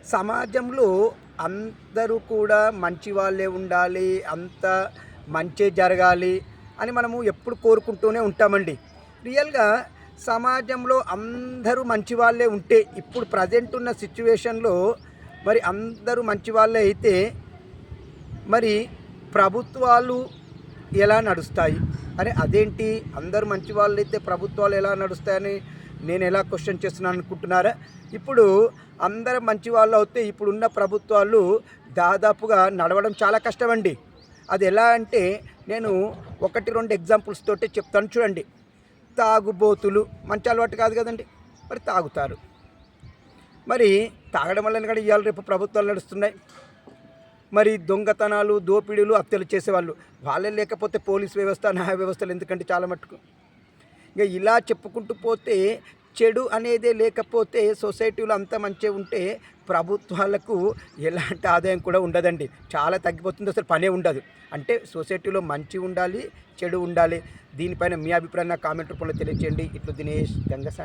సమాజంలో అందరూ కూడా మంచి వాళ్ళే ఉండాలి, అంతా మంచే జరగాలి అని మనము ఎప్పుడు కోరుకుంటూనే ఉంటామండి. రియల్‌గా సమాజంలో అందరూ మంచి వాళ్ళే ఉంటే, ఇప్పుడు ప్రెజెంట్ ఉన్న సిట్యుయేషన్‌లో మరి అందరూ మంచి వాళ్ళే అయితే, మరి ప్రభుత్వాలు ఎలా నడుస్తాయి? అరే అదేంటి అందరూ మంచి వాళ్ళైతే ప్రభుత్వాలు ఎలా నడుస్తాయని నేను ఎలా క్వశ్చన్ చేస్తున్నాను అనుకుంటున్నారా? ఇప్పుడు అందరూ మంచి వాళ్ళు అవుతే ఇప్పుడున్న ప్రభుత్వాలు దాదాపుగా నడవడం చాలా కష్టమండి. అది ఎలా అంటే నేను 1, 2 ఎగ్జాంపుల్స్ తోటే చెప్తాను చూడండి. తాగుబోతులు మంచి అలవాటు కాదు కదండీ! మరి తాగుతారు. మరి తాగడం వల్లనే కదా ఇవాళ రేపు ప్రభుత్వాలు నడుస్తున్నాయి. మరి దొంగతనాలు, దోపిడీలు, హత్యలు చేసేవాళ్ళు వాళ్ళే లేకపోతే పోలీస్ వ్యవస్థ, న్యాయ వ్యవస్థలు ఎందుకంటే చాలా మట్టుకు. ఇక ఇలా చెప్పుకుంటూ పోతే చెడు అనేదే లేకపోతే సొసైటీలో అంతా మంచిగా ఉంటే ప్రభుత్వాలకు ఎలాంటి ఆదాయం కూడా ఉండదండి. చాలా తగ్గిపోతుంది, అసలు పనే ఉండదు. అంటే సొసైటీలో మంచి ఉండాలి, చెడు ఉండాలి. దీనిపైన మీ అభిప్రాయం నాకు కామెంట్ రూపంలో తెలియజేయండి. ఇట్లు దినేష్ గంగసాని.